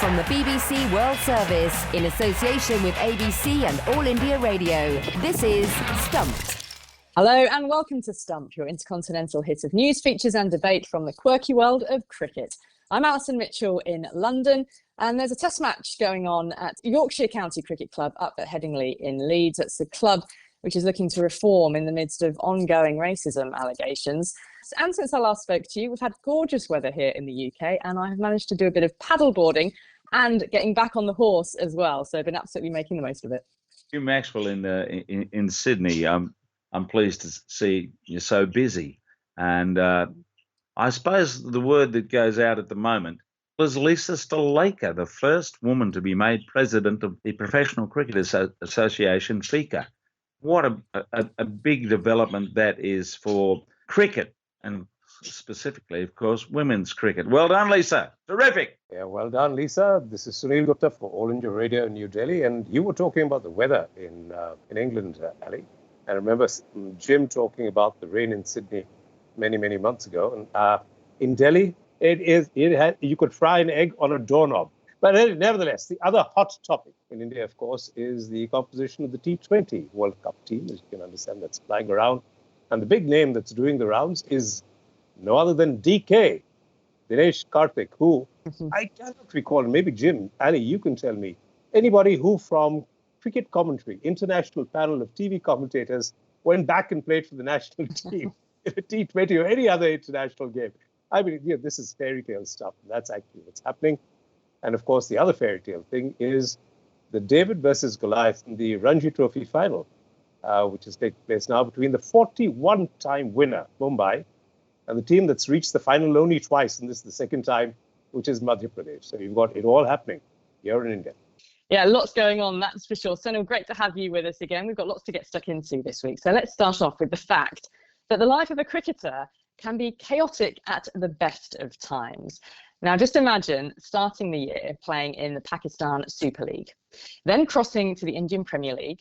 from the BBC World Service in association with ABC and All India Radio. This is Stumped. Hello and welcome to Stumped, your intercontinental hit of news, features and debate from the quirky world of cricket. I'm Alison Mitchell in London, and there's a test match going on at Yorkshire County Cricket Club up at Headingley in Leeds. That's the club which is looking to reform in the midst of ongoing racism allegations. And since I last spoke to you, we've had gorgeous weather here in the UK, and I have managed to do a bit of paddleboarding and getting back on the horse as well. So I've been absolutely making the most of it. You, Maxwell, in Sydney, I'm pleased to see you're so busy. And I suppose the word that goes out at the moment was Lisa Sthalekar, the first woman to be made president of the Professional Cricket Association, FICA. What a big development that is for cricket, and specifically, of course, women's cricket. Well done, Lisa. Terrific. Yeah, well done, Lisa. This is Sunil Gupta for All India Radio in New Delhi. And you were talking about the weather in England, Ali. And I remember Jim talking about the rain in Sydney many months ago. And in Delhi, you could fry an egg on a doorknob. But nevertheless, the other hot topic in India, of course, is the composition of the T20 World Cup team, as you can understand, that's flying around. And the big name that's doing the rounds is no other than DK, Dinesh Karthik, who I cannot recall, maybe Jim, Ali, you can tell me, anybody who from cricket commentary, international panel of TV commentators, went back and played for the national team in a T20 or any other international game. I mean, this is fairy tale stuff. That's actually what's happening. And of course, the other fairy tale thing is the David versus Goliath in the Ranji Trophy final, which is taking place now between the 41-time winner, Mumbai, and the team that's reached the final only twice, and this is the second time, which is Madhya Pradesh. So you've got it all happening here in India. Yeah, lots going on, that's for sure. Sunil, great to have you with us again. We've got lots to get stuck into this week. So let's start off with the fact that the life of a cricketer can be chaotic at the best of times. Now, just imagine starting the year playing in the Pakistan Super League, then crossing to the Indian Premier League.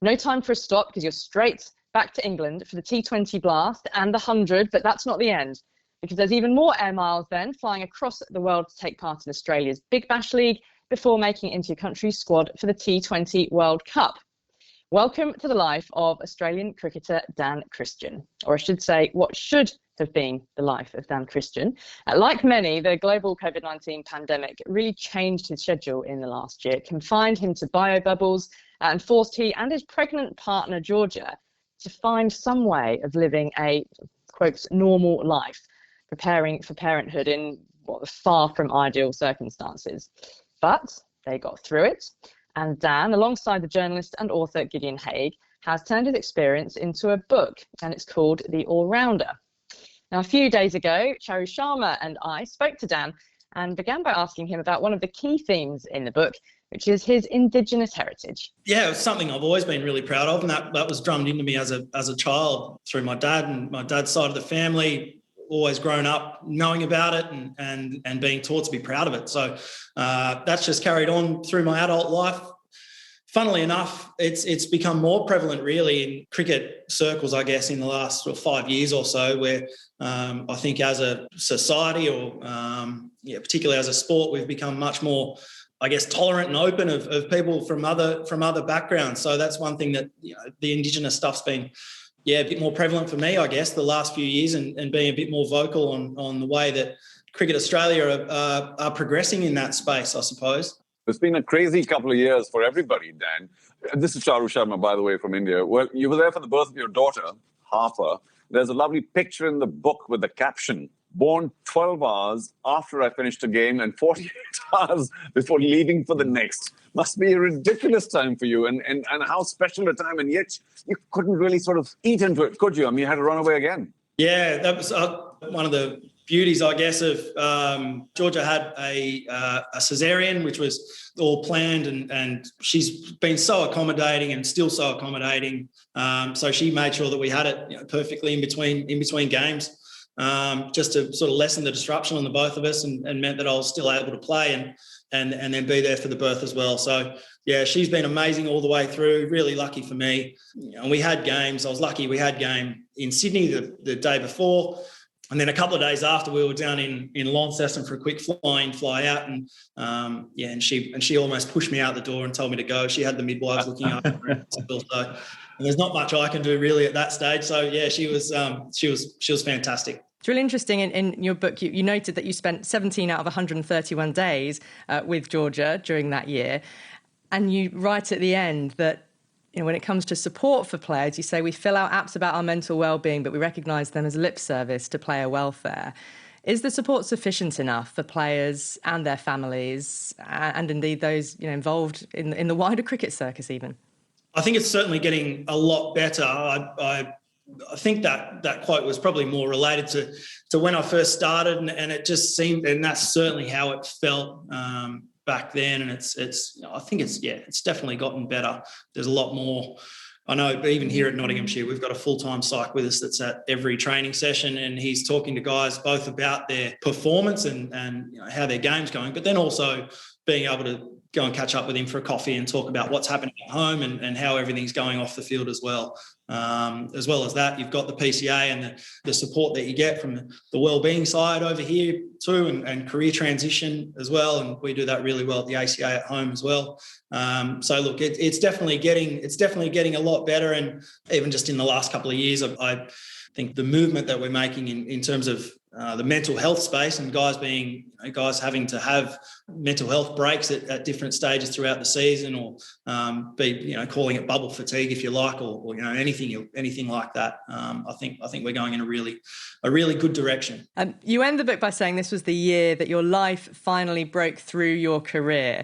No time for a stop because you're straight back to England for the T20 Blast and the 100, but that's not the end, because there's even more air miles then flying across the world to take part in Australia's Big Bash League before making it into your country's squad for the T20 World Cup. Welcome to the life of Australian cricketer Dan Christian, or I should say what should have been the life of Dan Christian. Like many, the global COVID-19 pandemic really changed his schedule in the last year, confined him to biobubbles, and forced he and his pregnant partner, Georgia, to find some way of living a, quote, normal life, preparing for parenthood in what were far from ideal circumstances. But they got through it, and Dan, alongside the journalist and author Gideon Haigh, has turned his experience into a book, and it's called The All-Rounder. Now, a few days ago, Charu Sharma and I spoke to Dan and began by asking him about one of the key themes in the book, which is his Indigenous heritage. Yeah, it's something I've always been really proud of, and that was drummed into me as a child through my dad and my dad's side of the family. Always grown up knowing about it and being taught to be proud of it. So that's just carried on through my adult life. Funnily enough, it's become more prevalent really in cricket circles, I guess, in the last 5 years or so, where I think as a society or particularly as a sport, we've become much more, I guess, tolerant and open of people from other backgrounds. So that's one thing that the Indigenous stuff's been a bit more prevalent for me, I guess, the last few years, and being a bit more vocal on the way that Cricket Australia are progressing in that space, I suppose. It's been a crazy couple of years for everybody, Dan. This is Charu Sharma, by the way, from India. Well, you were there for the birth of your daughter, Harper. There's a lovely picture in the book with the caption, born 12 hours after I finished a game and 48 hours before leaving for the next. Must be a ridiculous time for you, and how special a time, and yet you couldn't really sort of eat into it, could you? I mean, you had to run away again. Yeah, that was one of the beauties, I guess, of Georgia had a cesarean, which was all planned, and she's been so accommodating and still so accommodating. So she made sure that we had it perfectly in between games, just to sort of lessen the disruption on the both of us, and meant that I was still able to play and then be there for the birth as well. So yeah, she's been amazing all the way through. Really lucky for me. And we had games. I was lucky we had game in Sydney the day before. And then a couple of days after, we were down in Launceston for a quick fly out, and and she almost pushed me out the door and told me to go. She had the midwives looking after her. So there's not much I can do really at that stage. So yeah, she was fantastic. It's really interesting. In your book, you noted that you spent 17 out of 131 days with Georgia during that year, and you write at the end that, when it comes to support for players, you say we fill out apps about our mental well-being, but we recognise them as lip service to player welfare. Is the support sufficient enough for players and their families, and indeed those involved in the wider cricket circus even? I think it's certainly getting a lot better. I think that quote was probably more related to when I first started, and it just seemed, and that's certainly how it felt back then. And I think it's definitely gotten better. There's a lot more. I know even here at Nottinghamshire, we've got a full-time psych with us that's at every training session, and he's talking to guys both about their performance and how their game's going, but then also being able to go and catch up with him for a coffee and talk about what's happening at home and how everything's going off the field as well. As well as that, you've got the PCA and the support that you get from the wellbeing side over here too, and career transition as well. And we do that really well at the ACA at home as well. So look, it's definitely getting a lot better. And even just in the last couple of years, I think the movement that we're making in terms of the mental health space, and guys having to have mental health breaks at different stages throughout the season, or calling it bubble fatigue if you like, or anything like that. I think we're going in a really good direction. You end the book by saying this was the year that your life finally broke through your career.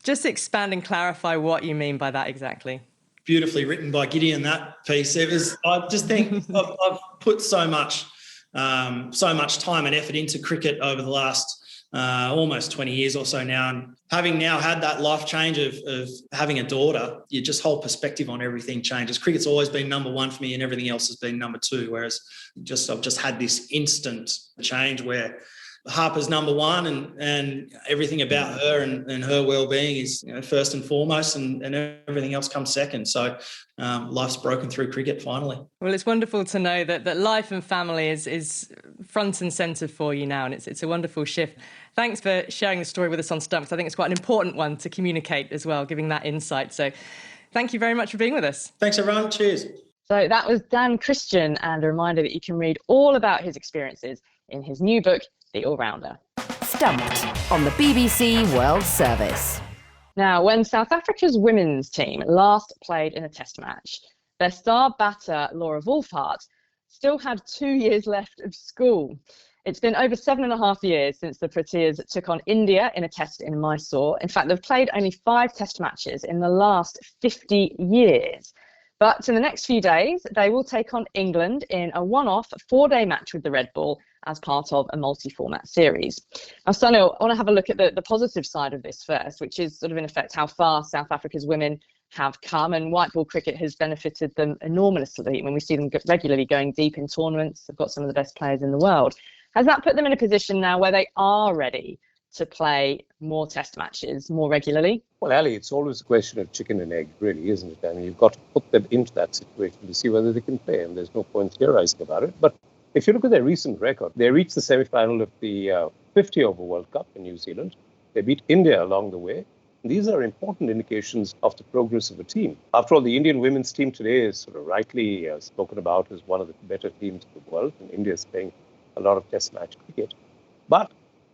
Just expand and clarify what you mean by that exactly. Beautifully written by Gideon, that piece. I just think I've put so much time and effort into cricket over the last almost 20 years or so now. And having now had that life change of having a daughter, your just whole perspective on everything changes. Cricket's always been number one for me, and everything else has been number two. Whereas I've just had this instant change where Harper's number one, and everything about her and her well-being is first and foremost, and everything else comes second. So life's broken through cricket finally. Well, it's wonderful to know that life and family is front and centre for you now, and it's a wonderful shift. Thanks for sharing the story with us on Stumped. I think it's quite an important one to communicate as well, giving that insight. So thank you very much for being with us. Thanks, everyone. Cheers. So that was Dan Christian, and a reminder that you can read all about his experiences in his new book, The All-Rounder. Stumped on the BBC World Service. Now, when South Africa's women's team last played in a test match, their star batter, Laura Wolfhard, still had 2 years left of school. It's been over 7.5 years since the Proteas took on India in a test in Mysore. In fact, they've played only 5 test matches in the last 50 years. But in the next few days, they will take on England in a one-off 4-day match with the Red Ball as part of a multi-format series. Now, Sunil, I want to have a look at the positive side of this first, which is sort of in effect how far South Africa's women have come, and white ball cricket has benefited them enormously. When we see them regularly going deep in tournaments, they've got some of the best players in the world. Has that put them in a position now where they are ready to play more test matches more regularly? Well, Ali, it's always a question of chicken and egg, really, isn't it? I mean, you've got to put them into that situation to see whether they can play, and there's no point theorizing about it. But if you look at their recent record, they reached the semi-final of the 50-over World Cup in New Zealand. They beat India along the way. And these are important indications of the progress of the team. After all, the Indian women's team today is sort of rightly spoken about as one of the better teams in the world, and India is playing a lot of test match cricket. But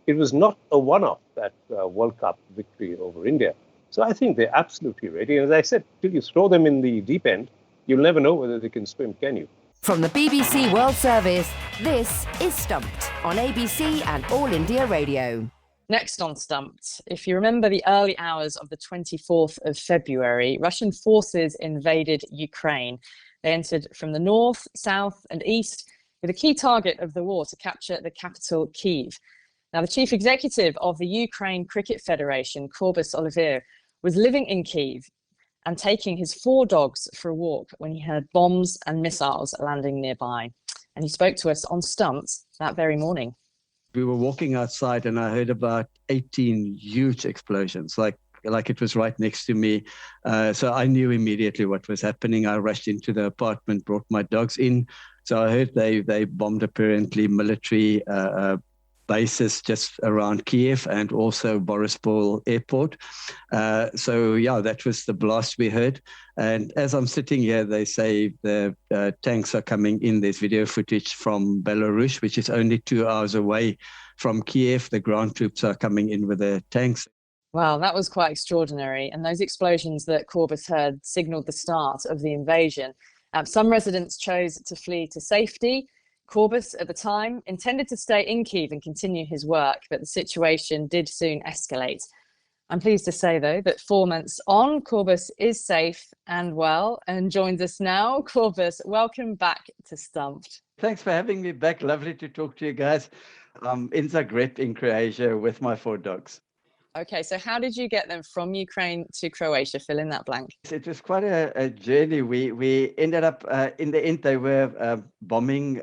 it was not a one-off, that World Cup victory over India. So I think they're absolutely ready. And as I said, till you throw them in the deep end, you'll never know whether they can swim, can you? From the BBC World Service, this is Stumped on ABC and All India Radio. Next on Stumped, if you remember the early hours of the 24th of February, Russian forces invaded Ukraine. They entered from the north, south and east, with a key target of the war to capture the capital, Kyiv. Now, the chief executive of the Ukraine Cricket Federation, Kobus Olivier, was living in Kyiv and taking his 4 dogs for a walk when he heard bombs and missiles landing nearby. And he spoke to us on Stumped that very morning. We were walking outside and I heard about 18 huge explosions, like it was right next to me. So I knew immediately what was happening. I rushed into the apartment, brought my dogs in. So I heard they bombed apparently military bases just around Kyiv and also Borispol airport. So yeah, that was the blast we heard. And as I'm sitting here, they say the tanks are coming in. There's video footage from Belarus, which is only 2 hours away from Kyiv. The ground troops are coming in with their tanks. Wow, that was quite extraordinary. And those explosions that Kobus heard signaled the start of the invasion. Some residents chose to flee to safety. Kobus, at the time, intended to stay in Kyiv and continue his work, but the situation did soon escalate. I'm pleased to say, though, that 4 months on, Kobus is safe and well and joins us now. Kobus, welcome back to Stumped. Thanks for having me back. Lovely to talk to you guys. I'm in Zagreb in Croatia with my 4 dogs. Okay, so how did you get them from Ukraine to Croatia? Fill in that blank. It was quite a journey. We ended up, in the end, they were bombing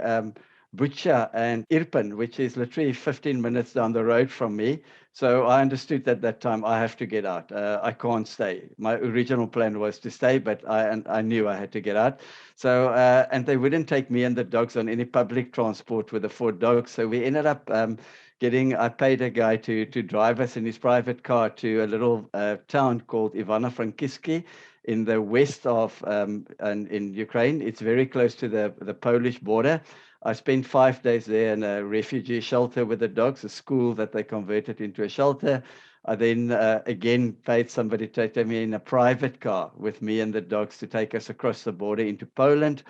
Bucha and Irpin, which is literally 15 minutes down the road from me. So I understood at that time I have to get out. I can't stay. My original plan was to stay, but I knew I had to get out. So, and they wouldn't take me and the dogs on any public transport with the 4 dogs. So we ended up I paid a guy to drive us in his private car to a little town called Ivano-Frankivsky in the west of in Ukraine. It's very close to the Polish border. I spent 5 days there in a refugee shelter with the dogs, a school that they converted into a shelter. I then again paid somebody to take me in a private car with me and the dogs to take us across the border into Poland.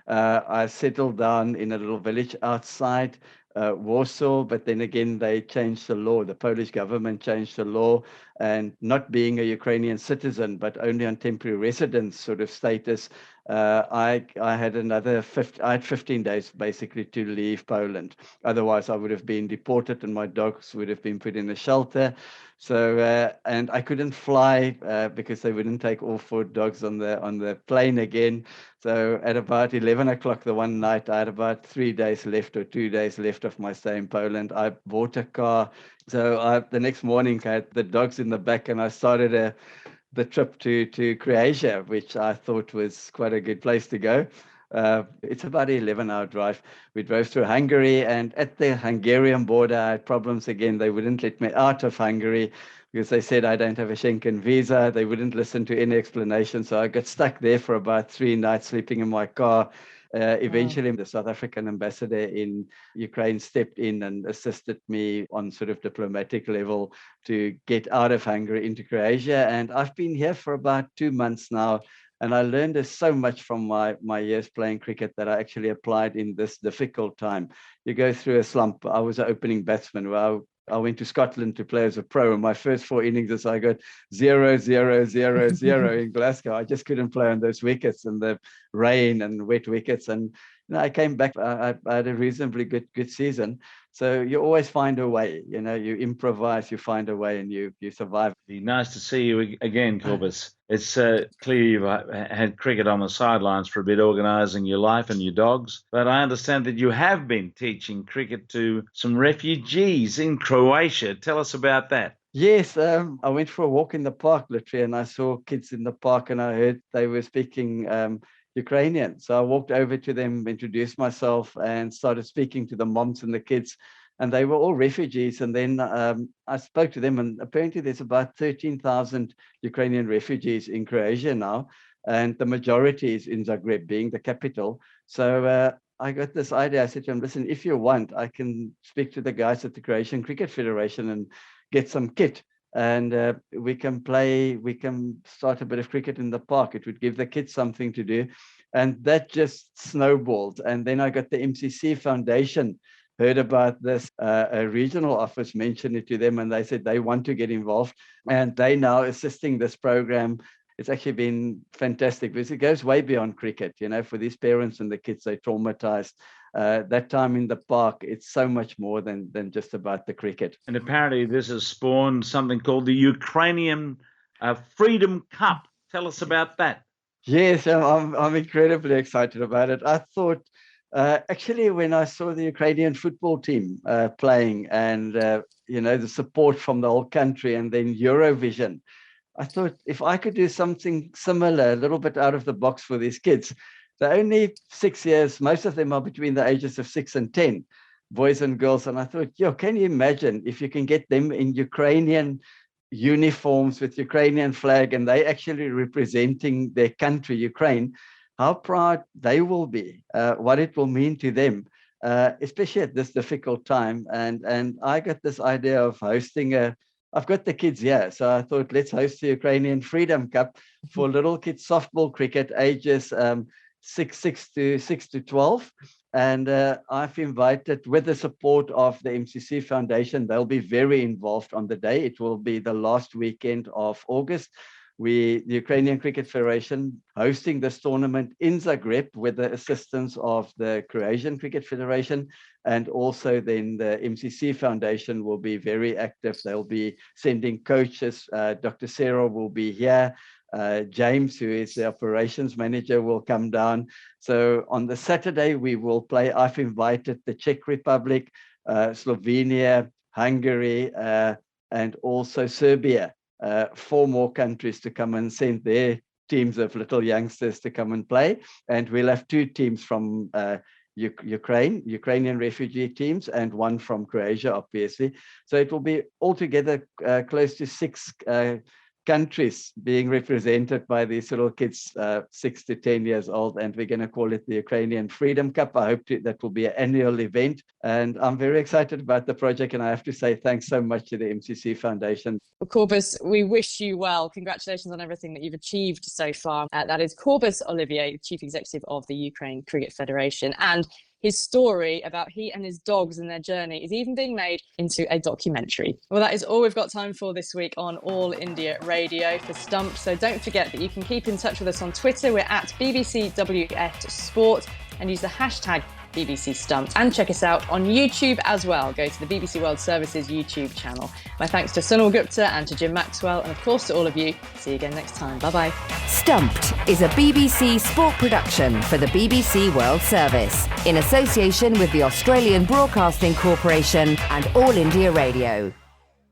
I settled down in a little village outside Warsaw, but then again they changed the law. The Polish government changed the law, and not being a Ukrainian citizen but only on temporary residence sort of status, I had I had 15 days basically to leave Poland. Otherwise I would have been deported and my dogs would have been put in a shelter. So and I couldn't fly because they wouldn't take all 4 dogs on the plane again. So at about 11 o'clock the one night, I had about 3 days left or 2 days left of my stay in Poland. I bought a car. So the next morning I had the dogs in the back and I started the trip to Croatia, which I thought was quite a good place to go. It's about an 11-hour drive. We drove through Hungary, and at the Hungarian border, I had problems again. They wouldn't let me out of Hungary because they said I don't have a Schengen visa. They wouldn't listen to any explanation. So I got stuck there for about 3 nights, sleeping in my car. Eventually, the South African ambassador in Ukraine stepped in and assisted me on sort of diplomatic level to get out of Hungary into Croatia. And I've been here for about 2 months now. And I learned so much from my years playing cricket that I actually applied in this difficult time. You go through a slump. I was an opening batsman. Well, I went to Scotland to play as a pro. And my first 4 innings, I got 0, 0, 0, 0 in Glasgow. I just couldn't play on those wickets and the rain and wet wickets. And I came back. I had a reasonably good season. So you always find a way. You improvise, you find a way, and you survive. Nice to see you again, Kobus. It's clear you've had cricket on the sidelines for a bit, organising your life and your dogs. But I understand that you have been teaching cricket to some refugees in Croatia. Tell us about that. Yes, I went for a walk in the park, literally, and I saw kids in the park, and I heard they were speaking Ukrainian. So I walked over to them, introduced myself, and started speaking to the moms and the kids. And they were all refugees. And then I spoke to them, and apparently there's about 13,000 Ukrainian refugees in Croatia now. And the majority is in Zagreb, being the capital. So I got this idea. I said to them, listen, if you want, I can speak to the guys at the Croatian Cricket Federation and get some kit. And we can start a bit of cricket in the park. It would give the kids something to do. And that just snowballed. And then I got the MCC Foundation, heard about this, a regional office mentioned it to them, and they said they want to get involved. And they now assisting this program. It's actually been fantastic because it goes way beyond cricket. For these parents and the kids, they're traumatized. That time in the park, it's so much more than just about the cricket. And apparently this has spawned something called the Ukrainian Freedom Cup. Tell us about that. Yes, I'm incredibly excited about it. I thought, actually, when I saw the Ukrainian football team playing and, the support from the whole country and then Eurovision, I thought if I could do something similar, a little bit out of the box for these kids, They're only 6 years. Most of them are between the ages of 6 and 10, boys and girls. And I thought, can you imagine if you can get them in Ukrainian uniforms with Ukrainian flag and they actually representing their country, Ukraine, how proud they will be, what it will mean to them, especially at this difficult time. And I got this idea of hosting I've got the kids here, so I thought let's host the Ukrainian Freedom Cup for little kids softball cricket ages 6 to 12. And I've invited, with the support of the MCC Foundation, they'll be very involved on the day. It will be the last weekend of August. The Ukrainian Cricket Federation hosting this tournament in Zagreb with the assistance of the Croatian Cricket Federation, and also then the MCC Foundation will be very active. They'll be sending coaches. Dr. Sarah will be here. James, who is the operations manager, will come down. So on the Saturday, we will play. I've invited the Czech Republic, Slovenia, Hungary, and also Serbia. 4 more countries to come and send their teams of little youngsters to come and play. And we'll have 2 teams from Ukrainian refugee teams, and 1 from Croatia, obviously. So it will be altogether close to 6 countries being represented by these little kids, 6 to 10 years old, and we're going to call it the Ukrainian Freedom Cup. I hope that will be an annual event, and I'm very excited about the project, and I have to say thanks so much to the MCC Foundation. Well, Kobus, we wish you well. Congratulations on everything that you've achieved so far. That is Kobus Olivier, Chief Executive of the Ukraine Cricket Federation, and his story about he and his dogs and their journey is even being made into a documentary. Well, that is all we've got time for this week on All India Radio for Stumped. So don't forget that you can keep in touch with us on Twitter. We're at BBCWS Sport, and use the hashtag BBC Stumped, and check us out on YouTube as well. Go to the BBC World Service's YouTube channel. My thanks to Sunil Gupta and to Jim Maxwell, and of course to all of you. See you again next time. Bye-bye. Stumped is a BBC sport production for the BBC World Service in association with the Australian Broadcasting Corporation and All India Radio.